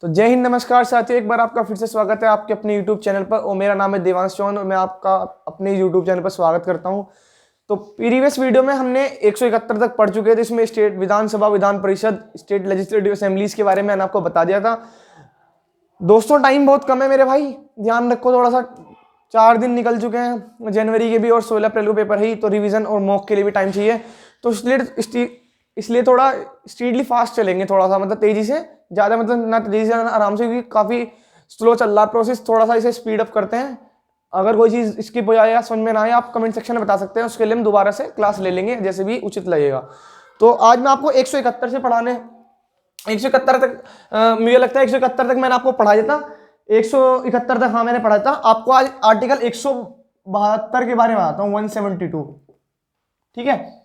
तो जय हिंद, नमस्कार साथियों, एक बार आपका फिर से स्वागत है आपके अपने यूट्यूब चैनल पर। और मेरा नाम है देवांश चौहान और मैं आपका अपने यूट्यूब चैनल पर स्वागत करता हूं। तो प्रीवियस वीडियो में हमने 171 तक पढ़ चुके थे। इसमें स्टेट विधानसभा, Vidhan Parishad, state legislative assemblies के बारे में मैंने आपको बता दिया था। दोस्तों टाइम बहुत कम है मेरे भाई, ध्यान रखो थोड़ा सा। 4 दिन निकल चुके हैं जनवरी के भी और 16 अप्रैल को पेपर है, तो रिवीजन और मॉक के लिए भी टाइम चाहिए। तो इसलिए थोड़ा स्पीडली फास्ट चलेंगे, थोड़ा सा मतलब तेजी से, ज़्यादा मतलब ना तेजी से ना आराम से, क्योंकि काफ़ी स्लो चल रहा है प्रोसेस। थोड़ा सा इसे स्पीड अप करते हैं। अगर कोई चीज़ स्किप हो जाए या समझ में ना आए, आप कमेंट सेक्शन में बता सकते हैं, उसके लिए हम दोबारा से क्लास ले लेंगे जैसे भी उचित लगेगा। तो आज मैं आपको 171 से पढ़ाने 171 तक मुझे लगता है 171 तक मैंने आपको पढ़ा देता। 171 तक हाँ मैंने पढ़ा था आपको। आज आर्टिकल 172 के बारे में आता हूँ, 172। ठीक है,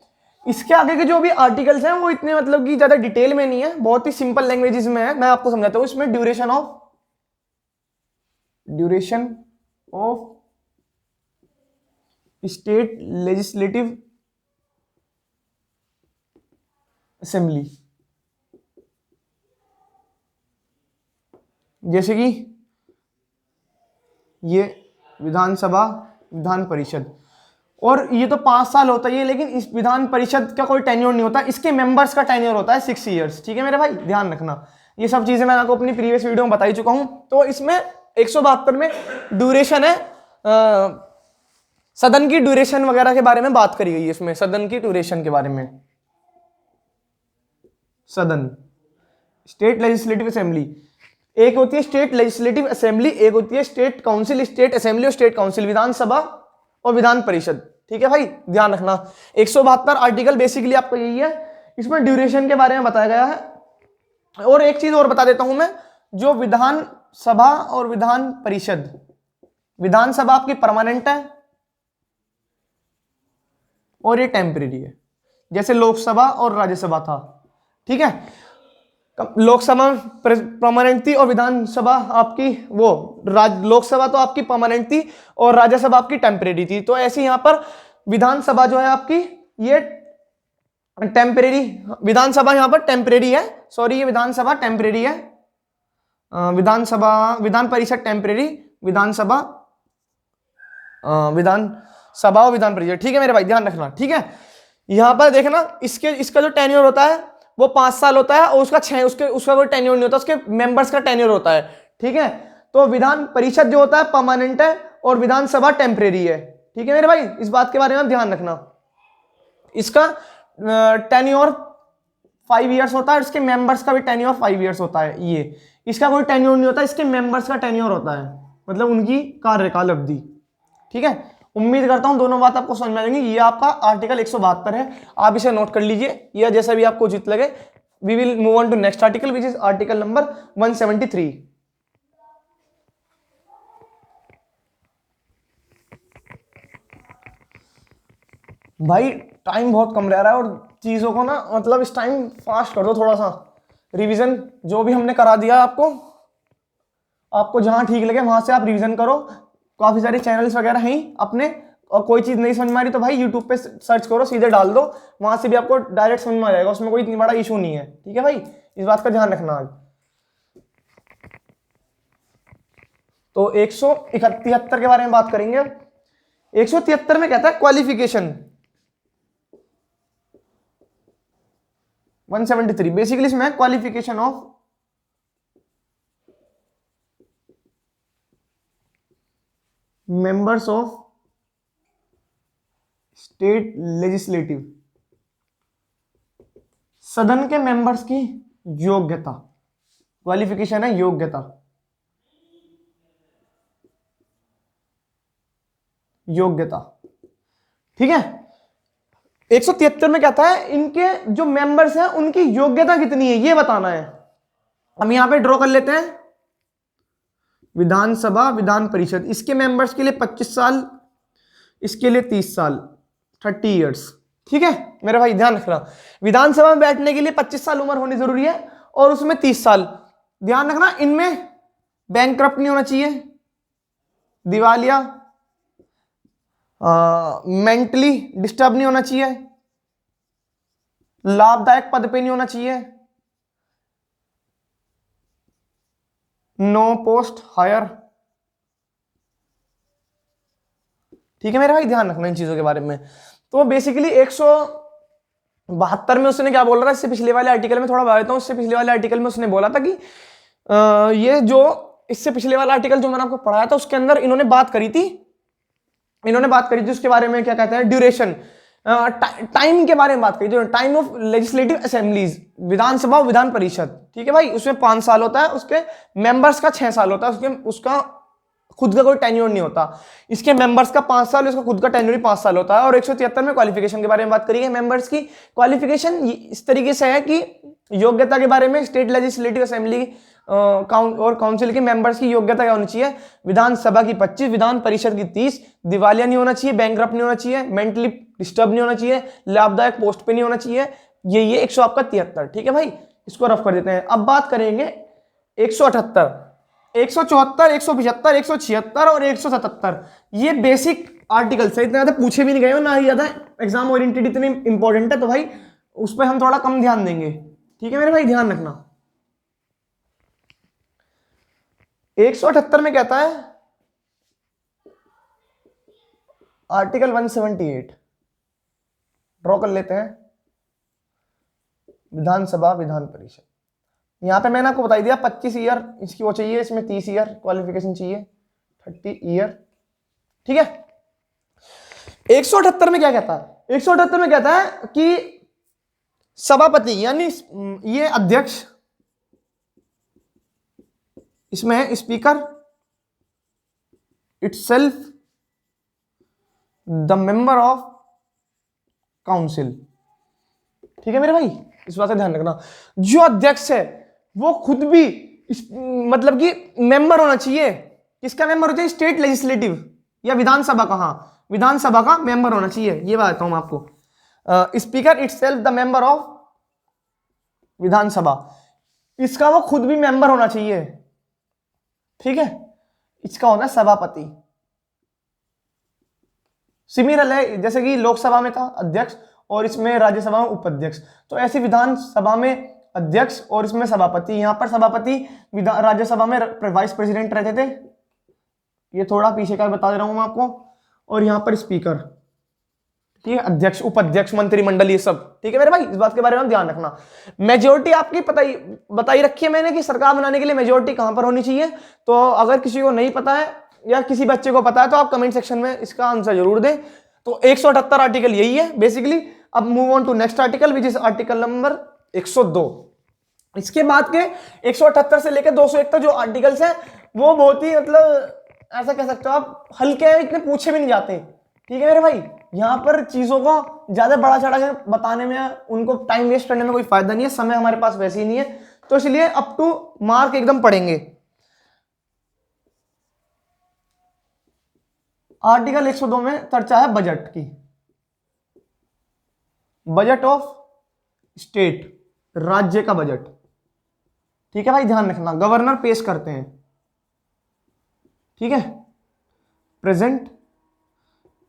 इसके आगे के जो भी आर्टिकल्स हैं वो इतने मतलब कि ज्यादा डिटेल में नहीं है, बहुत ही सिंपल लैंग्वेजेस में है। मैं आपको समझाता हूँ। इसमें duration of state legislative assembly, जैसे कि ये विधानसभा, विधान परिषद, और ये तो 5 साल होता है ये, लेकिन इस विधान परिषद का कोई टेन्योर नहीं होता, इसके मेंबर्स का टेन्योर होता है 6 ईयर्स। ठीक है मेरे भाई, ध्यान रखना। ये सब चीजें मैं आपको अपनी प्रीवियस वीडियो में बता ही चुका हूं। तो इसमें 172 में ड्यूरेशन है, सदन की ड्यूरेशन वगैरह के बारे में बात करी गई है। इसमें सदन की ड्यूरेशन के बारे में, सदन, स्टेट लेजिस्लेटिव असेंबली, एक होती है स्टेट लेजिस्लेटिव असेंबली, एक होती है स्टेट काउंसिल। स्टेट असेंबली और स्टेट काउंसिल, विधानसभा और विधान परिषद। ठीक है भाई, ध्यान रखना। 172 आर्टिकल बेसिकली आपको यही है। इसमें ड्यूरेशन के बारे में बताया गया है। और एक चीज और बता देता हूं मैं, जो विधान सभा और विधान परिषद, विधानसभा आपकी परमानेंट है और ये टेम्परेरी है, जैसे लोकसभा और राज्यसभा था। ठीक है, लोकसभा परमानेंट थी और विधानसभा आपकी लोकसभा तो आपकी परमानेंट थी और राज्यसभा आपकी टेम्परेरी थी। तो ऐसे यहां पर विधानसभा जो है आपकी ये टेम्परेरी, विधानसभा यहां पर टेम्परेरी है, सॉरी ये विधानसभा टेम्परेरी है, विधानसभा, विधान परिषद टेम्परेरी, विधानसभा विधानसभा और विधान परिषद। ठीक है मेरे भाई, ध्यान रखना। ठीक है, यहां पर देखना इसका जो टेन्योर होता है वो 5 साल होता है और उसका कोई टेन्योर नहीं होता, उसके मेंबर्स का टेन्योर होता है। ठीक है, तो विधान परिषद जो होता है परमानेंट है और विधानसभा टेम्परेरी है। ठीक है मेरे भाई, इस बात के बारे में ध्यान रखना। इसका टेन्योर 5 ईयर्स होता है, इसके मेंबर्स का भी टेन्योर 5 ईयर्स होता है। ये इसका कोई टेन्योर नहीं होता, इसके मेंबर्स का टेन्योर होता है, मतलब उनकी कार्यकाल अवधि। ठीक है, उम्मीद करता हूं दोनों बात आपको समझ में आएंगी। ये आपका आर्टिकल 172 है, आप इसे नोट कर लीजिए या जैसा भी आपको उचित लगे। We will move on to next article which is article number 173। भाई टाइम बहुत कम रह रहा है और चीजों को ना मतलब इस टाइम फास्ट कर दो थोड़ा सा। रिवीजन जो भी हमने करा दिया आपको जहां ठीक लगे वहां से आप रिवीजन करो। काफी सारे चैनल्स वगैरह हैं अपने, और कोई चीज नहीं समझ में आ रही तो भाई यूट्यूब पे सर्च करो, सीधे डाल दो, वहां से भी आपको डायरेक्ट समझ में आ जाएगा, उसमें कोई इतनी बड़ा इशू नहीं है। ठीक है भाई, इस बात का ध्यान रखना आज। तो 173 के बारे में बात करेंगे। 173 में कहता है क्वालिफिकेशन, 173 बेसिकली इसमें qualification of members of state legislative, सदन के मेंबर्स की योग्यता। क्वालिफिकेशन है योग्यता, योग्यता। ठीक है, 173 में कहता है इनके जो मेंबर्स हैं उनकी योग्यता कितनी है ये बताना है। हम यहां पे ड्रॉ कर लेते हैं विधानसभा, विधान परिषद, इसके मेंबर्स के लिए 25 साल, इसके लिए 30 साल, 30 ईयर्स। ठीक है मेरे भाई, ध्यान रखना। विधानसभा में बैठने के लिए 25 साल उम्र होनी जरूरी है और उसमें 30 साल। ध्यान रखना, इनमें बैंकक्रप्ट नहीं होना चाहिए, दिवालिया, मेंटली डिस्टर्ब नहीं होना चाहिए, लाभदायक पद पे नहीं होना चाहिए, नो पोस्ट हायर। ठीक है मेरे भाई, ध्यान रखना इन चीजों के बारे में। तो बेसिकली 172 में उसने क्या बोल रहा था, इससे पिछले वाले आर्टिकल में थोड़ा बता देता हूं। उससे पिछले वाले आर्टिकल में उसने बोला था कि ये जो इससे पिछले वाला आर्टिकल जो मैंने आपको पढ़ाया था उसके अंदर इन्होंने बात करी थी उसके बारे में, क्या कहते हैं, ड्यूरेशन, टाइम के बारे में बात करी थी, टाइम ऑफ लेजिस्लेटिव असेंबलीज, विधानसभा विधान परिषद। ठीक है भाई, उसमें 5 साल होता है, उसके मेंबर्स का 6 साल होता है, उसका खुद का कोई टेन्योर नहीं होता। इसके मेंबर्स का 5 साल, इसका खुद का टेन्योर 5 साल होता है। और 173 में क्वालिफिकेशन के बारे में बात करी है। मेंबर्स की क्वालिफिकेशन इस तरीके से है कि योग्यता के बारे में स्टेट लेजिस्लेटिव असेंबली और काउंसिल के मेंबर्स की योग्यता क्या होनी चाहिए, विधानसभा की 25, विधान परिषद की 30, दिवालिया नहीं होना चाहिए, बैंकरप्ट नहीं होना चाहिए, मेंटली डिस्टर्ब नहीं होना चाहिए, लाभदायक पोस्ट पे नहीं होना चाहिए। ये 100 आपका 73। ठीक है भाई, इसको रफ कर देते हैं। अब बात करेंगे 178, 174, 175, 176 और 177। ये बेसिक आर्टिकल्स है, इतने ज्यादा पूछे भी नहीं गए हो, ना ही ज्यादा एग्जाम ओरिएंटेड इतने इंपॉर्टेंट है, तो भाई उस पर हम थोड़ा कम ध्यान देंगे। ठीक है मेरे भाई, ध्यान रखना। 178 में कहता है आर्टिकल 178, ड्रॉ कर लेते हैं, विधानसभा विधान परिषद। यहां पे मैंने आपको बता दिया 25 ईयर इसकी वो चाहिए, इसमें 30 ईयर क्वालिफिकेशन चाहिए, 30 ईयर। ठीक है। 178 में क्या कहता है, 178 में कहता है कि सभापति यानी ये अध्यक्ष, इसमें है speaker itself the member of council. ठीक है मेरे भाई, इस बात का ध्यान रखना। जो अध्यक्ष है वो खुद भी मतलब कि मेंबर होना चाहिए। किसका मेंबर होता है, स्टेट लेजिस्लेटिव या विधानसभा का, हाँ विधानसभा का मेंबर होना चाहिए। ये बताता हूं मैं आपको। Speaker itself the member of Vidhan Sabha, इसका वो खुद भी मेंबर होना चाहिए। ठीक है, इसका होना सभापति। सिमिलर है जैसे कि लोकसभा में था अध्यक्ष और इसमें राज्यसभा में उपाध्यक्ष, तो ऐसी विधानसभा में अध्यक्ष और इसमें सभापति। यहां पर सभापति राज्यसभा में वाइस प्रेसिडेंट रहते थे, ये थोड़ा पीछे का बता दे रहा हूं मैं आपको। और यहां पर स्पीकर, ठीक है, अध्यक्ष, उपाध्यक्ष, मंत्रिमंडल, ये सब। ठीक है मेरे भाई, इस बात के बारे में ध्यान रखना। मेजोरिटी आपकी बताई रखी है मैंने कि सरकार बनाने के लिए मेजोरिटी कहां पर होनी चाहिए। तो अगर किसी को नहीं पता है या किसी बच्चे को पता है तो आप कमेंट सेक्शन में इसका आंसर जरूर दें। तो 178 आर्टिकल यही है बेसिकली। अब move on to next article which is article number 102। इसके बाद के 178 से लेकर 201 तक जो आर्टिकल्स हैं वो बहुत ही मतलब ऐसा कह सकते हो आप हल्के हैं, इतने पूछे भी नहीं जाते। ठीक है मेरे भाई, यहां पर चीजों को ज्यादा बड़ा चढ़ा कर बताने में, उनको टाइम वेस्ट करने में कोई फायदा नहीं है, समय हमारे पास वैसे ही नहीं है, तो इसलिए अप टू मार्क एकदम पढ़ेंगे। आर्टिकल 102 में चर्चा है बजट की, बजट ऑफ स्टेट, राज्य का बजट। ठीक है भाई, ध्यान रखना, गवर्नर पेश करते हैं। ठीक है, प्रेजेंट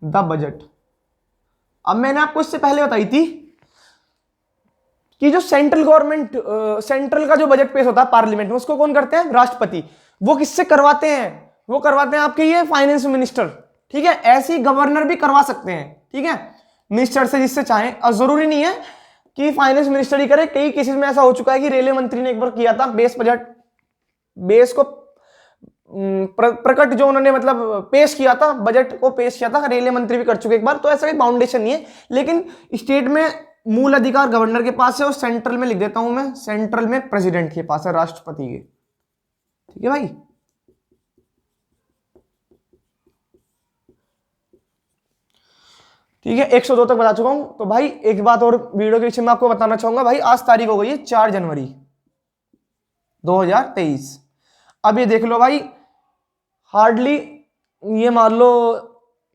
द बजट। अब मैंने आपको इससे पहले बताई थी कि जो सेंट्रल गवर्नमेंट, सेंट्रल का जो बजट पेश होता है पार्लियामेंट में, उसको कौन करते हैं, राष्ट्रपति। वो किससे करवाते हैं, वो करवाते हैं आपके ये फाइनेंस मिनिस्टर। ठीक है, ऐसे ही गवर्नर भी करवा सकते हैं। ठीक है, मिनिस्टर से जिससे चाहें, और जरूरी नहीं है कि फाइनेंस मिनिस्टर ही करे। कई केसेस में ऐसा हो चुका है कि रेलवे मंत्री ने एक बार किया था, बेस बजट, बेस को प्रकट जो उन्होंने मतलब पेश किया था, बजट को पेश किया था, रेलवे मंत्री भी कर चुके एक बार। तो ऐसा कोई बाउंडेशन नहीं है, लेकिन स्टेट में मूल अधिकार गवर्नर के पास है और सेंट्रल में लिख देता हूं मैं, सेंट्रल में प्रेसिडेंट के पास है, राष्ट्रपति के। ठीक है भाई, ठीक है, 102 तक बता चुका हूं। तो भाई एक बात और वीडियो के पीछे मैं आपको बताना चाहूंगा। भाई आज तारीख हो गई है 4 जनवरी 2023। अब ये देख लो भाई, हार्डली ये मान लो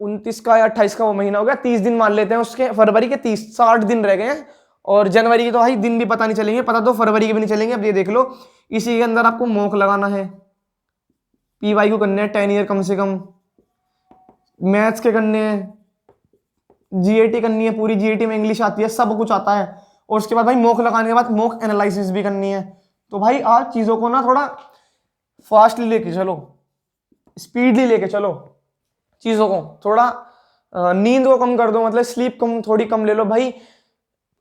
29 का या 28 का वो महीना हो गया, 30 दिन मान लेते हैं उसके, फरवरी के 30, 60 दिन रह गए हैं। और जनवरी के तो भाई दिन भी पता नहीं चलेंगे, पता तो फरवरी के भी नहीं चलेंगे। अब ये देख लो, इसी के अंदर आपको मॉक लगाना है, पीवाई को करने हैं 10 ईयर कम से कम, मैथ्स के करने हैं, जीएटी करनी है, पूरी जीएटी में इंग्लिश आती है, सब कुछ आता है। और उसके बाद भाई मॉक लगाने के बाद मॉक एनालिसिस भी करनी है। तो भाई आज चीजों को ना थोड़ा फास्टली लेके चलो, स्पीडली लेके चलो चीज़ों को, थोड़ा नींद को कम कर दो, मतलब स्लीप कम, थोड़ी कम ले लो भाई।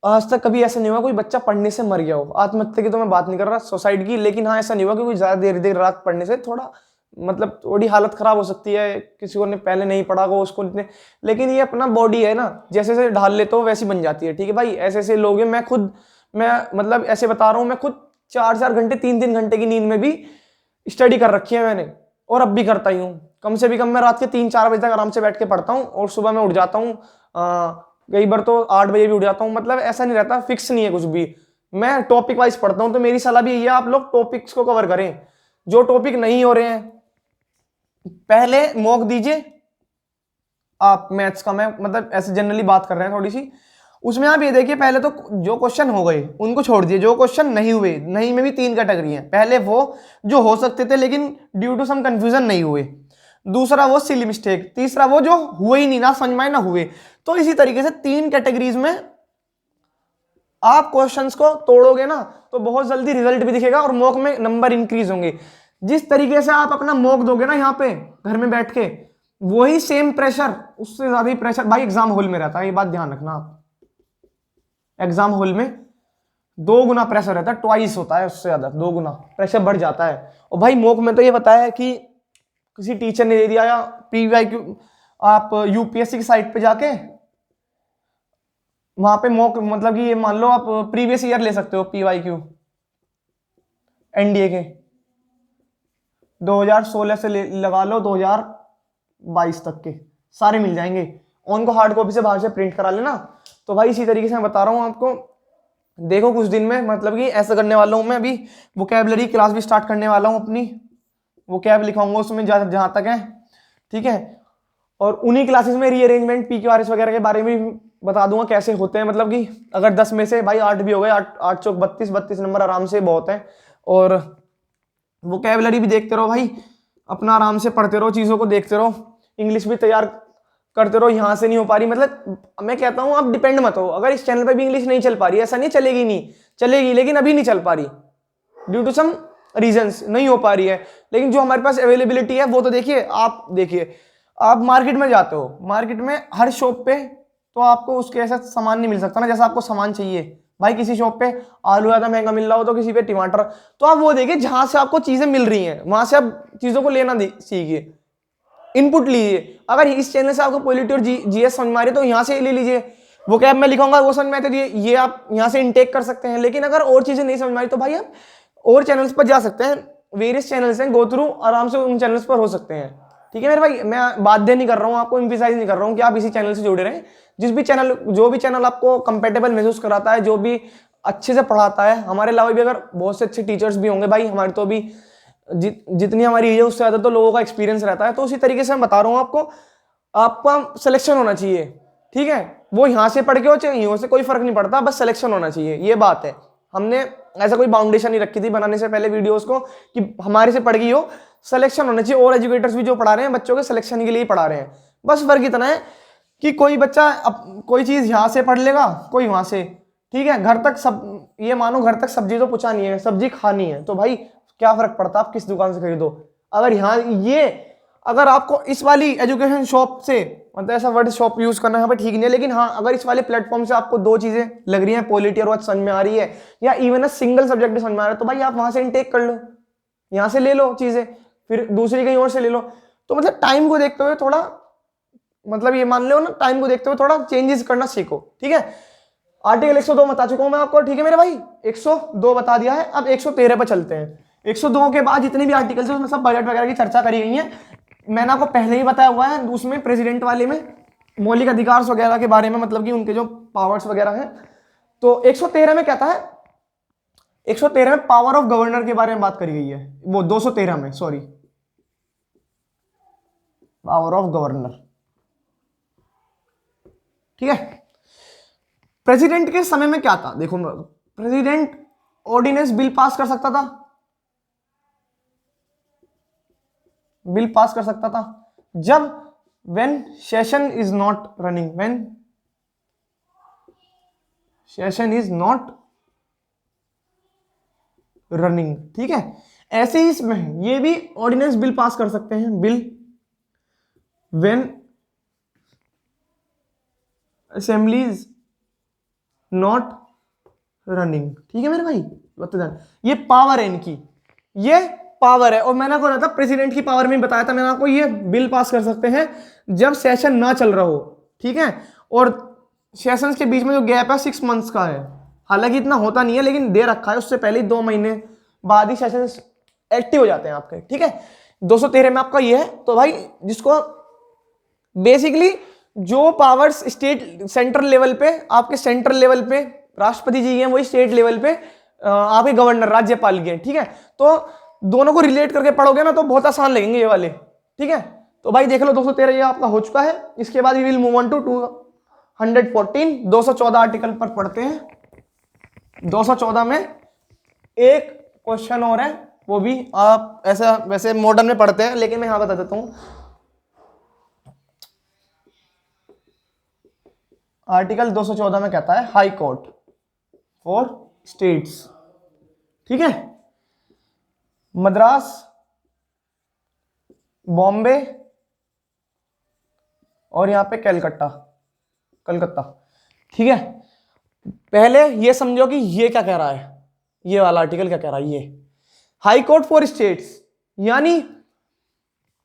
आज तक कभी ऐसा नहीं हुआ कोई बच्चा पढ़ने से मर गया हो, आत्महत्या की तो मैं बात नहीं कर रहा, सुसाइड की, लेकिन हाँ ऐसा नहीं हुआ कि कोई ज़्यादा देर देर रात पढ़ने से थोड़ा मतलब थोड़ी हालत खराब हो सकती है, किसी को ने पहले नहीं पढ़ा हो उसको इतने, लेकिन ये अपना बॉडी है ना, जैसे जैसे ढाल लेते हो वैसी बन जाती है, ठीक है भाई। ऐसे ऐसे लोग हैं, मैं मतलब ऐसे बता रहा हूँ, मैं खुद 4-4 घंटे 3-3 घंटे की नींद में भी स्टडी कर रखी है मैंने, और अब भी करता ही हूँ। कम से भी कम मैं रात के 3-4 बजे तक आराम से बैठ के पढ़ता हूँ, और सुबह मैं उठ जाता हूँ, कई बार तो 8 बजे भी उठ जाता हूँ, मतलब ऐसा नहीं रहता, फिक्स नहीं है कुछ भी, मैं टॉपिक वाइज पढ़ता हूँ। तो मेरी सलाह भी यही है, आप लोग टॉपिक्स को कवर करें, जो टॉपिक नहीं हो रहे हैं पहले मॉक दीजिए आप। मैथ्स का मैं मतलब ऐसे जनरली बात कर रहे हैं थोड़ी सी, उसमें आप ये देखिए, पहले तो जो क्वेश्चन हो गए उनको छोड़ दिए, जो क्वेश्चन नहीं हुए, नहीं में भी 3 कैटेगरी हैं, पहले वो जो हो सकते थे लेकिन ड्यू टू सम कंफ्यूजन नहीं हुए, दूसरा वो सिली मिस्टेक, तीसरा वो जो हुए ही नहीं, ना समझ में आए ना हुए। तो इसी तरीके से 3 कैटेगरीज में आप क्वेश्चंस को तोड़ोगे ना तो बहुत जल्दी रिजल्ट भी दिखेगा और मॉक में नंबर इंक्रीज होंगे। जिस तरीके से आप अपना मॉक दोगे ना यहाँ पे घर में बैठ के, वही सेम प्रेशर, उससे ज्यादा ही प्रेशर भाई एग्जाम हॉल में रहता है, ये बात ध्यान रखना आप। एग्जाम हॉल में 2 गुना प्रेशर रहता है, ट्वाइस होता है, उससे ज्यादा 2 गुना प्रेशर बढ़ जाता है। और भाई मॉक में तो ये बताया है कि किसी टीचर ने दे दिया, या PYQ आप यूपीएससी की साइट पे जाके वहां पे मॉक, मतलब कि ये मान लो आप प्रीवियस ईयर ले सकते हो, PYQ एनडीए के 2016 से लगा लो 2022 तक के सारे मिल जाएंगे, उनको हार्ड कॉपी से बाहर से प्रिंट करा लेना। तो भाई इसी तरीके से मैं बता रहा हूँ आपको, देखो कुछ दिन में मतलब कि ऐसा करने वाला हूँ मैं, अभी वोकैबुलरी क्लास भी स्टार्ट करने वाला हूँ अपनी, वोकैब लिखाऊंगा उसमें जहां तक है, ठीक है। और उन्हीं क्लासेस में रीअरेंजमेंट PQRS वगैरह के बारे में बता दूंगा कैसे होते हैं, मतलब कि अगर 10 में से भाई 8 भी हो गए, 8 चौक 32 नंबर आराम से बहुत है। और वोकैबुलरी भी देखते रहो भाई, अपना आराम से पढ़ते रहो, चीज़ों को देखते रहो, इंग्लिश भी तैयार करते रहो। यहाँ से नहीं हो पा रही, मतलब मैं कहता हूँ आप डिपेंड मत हो, अगर इस चैनल पे भी इंग्लिश नहीं चल पा रही, ऐसा नहीं चलेगी, नहीं चलेगी, लेकिन अभी नहीं चल पा रही ड्यू टू सम रीजंस, नहीं हो पा रही है। लेकिन जो हमारे पास अवेलेबिलिटी है वो तो देखिए, आप मार्केट में जाते हो, मार्केट में हर शॉप पे तो आपको उसके ऐसा सामान नहीं मिल सकता ना जैसा आपको सामान चाहिए भाई। किसी शॉप पे आलू ज़्यादा महंगा मिल रहा हो तो किसी पे टमाटर, तो आप वो देखिए जहां से आपको चीजें मिल रही हैं वहां से आप चीजों को लेना सीखिए, इनपुट लीजिए। अगर इस चैनल से आपको पॉलिटी और जीएस समझ में आ रही है तो यहाँ से ले लीजिए, वो कैब में लिखाऊंगा वो समझ में आते ये आप यहाँ से इनटेक कर सकते हैं। लेकिन अगर और चीजें नहीं समझ में आ रही तो भाई आप और चैनल्स पर जा सकते हैं, वेरियस चैनल्स हैं, गो थ्रू आराम से उन चैनल्स पर हो सकते हैं, ठीक है मेरे भाई। मैं बाध्य नहीं कर रहा हूँ, आपको एम्फसाइज नहीं कर रहा हूँ कि आप इसी चैनल से जुड़े रहें। जो भी चैनल आपको कंपेटेबल महसूस कराता है, जो भी अच्छे से पढ़ाता है, हमारे अलावा भी अगर बहुत से अच्छे टीचर्स भी होंगे भाई, हमारे तो भी जितनी हमारी एज है उससे ज्यादा तो लोगों का एक्सपीरियंस रहता है। तो उसी तरीके से मैं बता रहा हूँ आपको, आपका सिलेक्शन होना चाहिए, ठीक है। वो यहाँ से पढ़ के हो चाहे यहाँ से, कोई फर्क नहीं पड़ता, बस सिलेक्शन होना चाहिए, ये बात है। हमने ऐसा कोई बाउंडेशन नहीं रखी थी बनाने से पहले वीडियोस को कि हमारे से पढ़ गई हो, सिलेक्शन होना चाहिए। और एजुकेटर्स भी जो पढ़ा रहे हैं बच्चों के सिलेक्शन के लिए पढ़ा रहे हैं, बस फर्क इतना है कि कोई बच्चा कोई चीज यहाँ से पढ़ लेगा, कोई वहां से, ठीक है। घर तक सब, ये मानो घर तक सब्जी तो पहुंचानी है, सब्जी खानी है, तो भाई क्या फर्क पड़ता आप किस दुकान से खरीदो। अगर यहाँ ये अगर आपको इस वाली एजुकेशन शॉप से, मतलब ऐसा वर्ड शॉप यूज करना यहाँ पे ठीक नहीं है, लेकिन हाँ अगर इस वाले प्लेटफॉर्म से आपको 2 चीजें लग रही हैं, पॉलिटी और बात समझ में आ रही है, या इवन सिंगल सब्जेक्ट भी समझ में आ रहा है, तो भाई आप वहां से इनटेक कर लो, यहाँ से ले लो चीजें, फिर दूसरी कहीं और से ले लो। तो मतलब टाइम को देखते हुए थोड़ा, मतलब ये मान लो ना, टाइम को देखते हुए थोड़ा चेंजेस करना सीखो, ठीक है। आर्टिकल 102 बता चुका हूं मैं आपको, ठीक है मेरे भाई, 102 बता दिया है। अब 113 पर चलते हैं। 102 के बाद जितने भी आर्टिकल्स हैं उसमें सब बजट वगैरह की चर्चा करी गई है, मैंने आपको पहले ही बताया हुआ है। उसमें प्रेसिडेंट वाले में मौलिक अधिकार वगैरह के बारे में, मतलब कि उनके जो पावर्स वगैरह हैं। तो 113 में कहता है, 113 में पावर ऑफ गवर्नर के बारे में बात करी गई है, वो 213 में, सॉरी, पावर ऑफ गवर्नर, ठीक है। प्रेसिडेंट के समय में क्या था, देखो प्रेसिडेंट ऑर्डिनेंस बिल पास कर सकता था, बिल पास कर सकता था जब when session is not running, when session is not running, ठीक है। ऐसे ही इसमें ये भी ऑर्डिनेंस बिल पास कर सकते हैं, bill when assemblies not running. ठीक है मेरे भाई, बता देना ये पावर है इनकी, ये पावर है। और मैंने आपको बताया था प्रेसिडेंट की पावर में बताया था मैंने आपको, ये बिल पास कर सकते हैं जब सेशन ना चल रहा हो। ठीक है, और सेशंस के बीच में जो गैप है 6 मंथ्स का है, हालांकि इतना होता नहीं है लेकिन दे रखा है, उससे पहले ही 2 महीने बाद ही सेशंस एक्टिव हो जाते हैं आपके। ठीक है, 213 में आपका ये है। तो भाई जिसको बेसिकली जो पावर्स स्टेट सेंट्रल लेवल पे, आपके सेंट्रल लेवल पे राष्ट्रपति जी हैं, वही स्टेट लेवल पे आपके गवर्नर राज्यपाल के। ठीक है, तो दोनों को रिलेट करके पढ़ोगे ना तो बहुत आसान लगेंगे ये वाले। ठीक है, तो भाई देख लो 213 ये आपका हो चुका है। इसके बाद we will move on to 214 214 article पर पढ़ते हैं। 214 में एक क्वेश्चन और है, वो भी आप ऐसा वैसे मॉडर्न में पढ़ते हैं लेकिन मैं यहां बता देता हूं। आर्टिकल 214 में कहता है हाई कोर्ट फॉर स्टेट्स। ठीक है, मद्रास, बॉम्बे और यहां पे कलकत्ता। ठीक है, पहले ये समझो कि ये क्या कह रहा है, ये वाला आर्टिकल क्या कह रहा है। ये हाई कोर्ट फॉर स्टेट्स यानी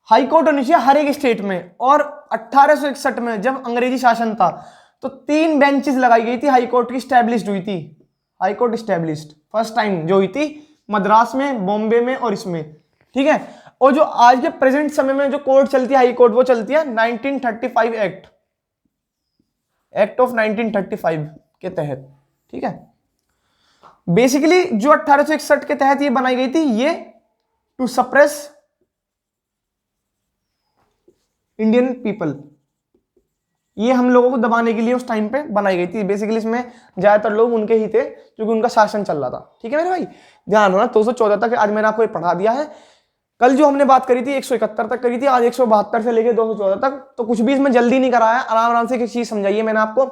हाई कोर्ट होनी चाहिए हर एक स्टेट में। और 1861 में जब अंग्रेजी शासन था तो 3 बेंचेस लगाई गई थी, हाई कोर्ट की स्टैब्लिश्ड हुई थी। High court established first time जो हुई थी मद्रास में, बॉम्बे में और इसमें। ठीक है, और जो आज के प्रेजेंट समय में जो कोर्ट चलती है हाई कोर्ट, वो चलती है 1935 एक्ट ऑफ 1935 के तहत। ठीक है, बेसिकली जो 1861 के तहत ये बनाई गई थी, ये टू सप्रेस इंडियन पीपल, ये हम लोगों को दबाने के लिए उस टाइम पे बनाई गई थी। बेसिकली इसमें ज्यादातर लोग उनके ही थे क्योंकि उनका शासन चल रहा था। ठीक है मेरे भाई, ध्यान रखना 214 तक आज मैंने आपको ये पढ़ा दिया है। कल जो हमने बात करी थी 171 तक करी थी, आज 172 से लेकर 214 तक। तो कुछ भी इसमें जल्दी नहीं कराया, आराम आराम से एक चीज समझाइए मैंने आपको।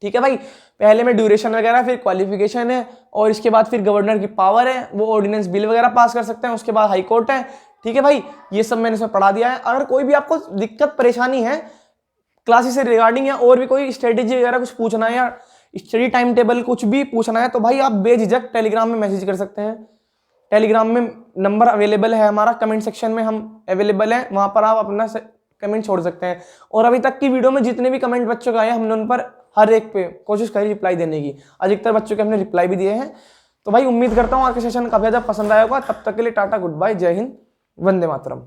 ठीक है भाई, पहले में ड्यूरेशन वगैरह, फिर क्वालिफिकेशन है, और इसके बाद फिर गवर्नर की पावर है, वो ऑर्डिनेंस बिल वगैरह पास कर सकते हैं। उसके बाद हाई कोर्ट है। ठीक है भाई, ये सब मैंने इसमें पढ़ा दिया है। अगर कोई भी आपको दिक्कत परेशानी है क्लासेस से रिगार्डिंग, या और भी कोई स्ट्रेटेजी वगैरह कुछ पूछना है, या स्टडी टाइम टेबल कुछ भी पूछना है, तो भाई आप बेझिझक टेलीग्राम में मैसेज कर सकते हैं। टेलीग्राम में नंबर अवेलेबल है हमारा, कमेंट सेक्शन में हम अवेलेबल है, वहां पर आप अपना कमेंट छोड़ सकते हैं। और अभी तक की वीडियो में जितने भी कमेंट बच्चों का आए, हमने उन पर हर एक पे कोशिश करी रिप्लाई देने की। अधिकतर बच्चों के हमने रिप्लाई भी दिए हैं। तो भाई उम्मीद करता हूँ आज के सेशन काफी ज्यादा पसंद आया होगा। तब तक के लिए टाटा, गुड बाय, जय हिंद, वंदे मातरम।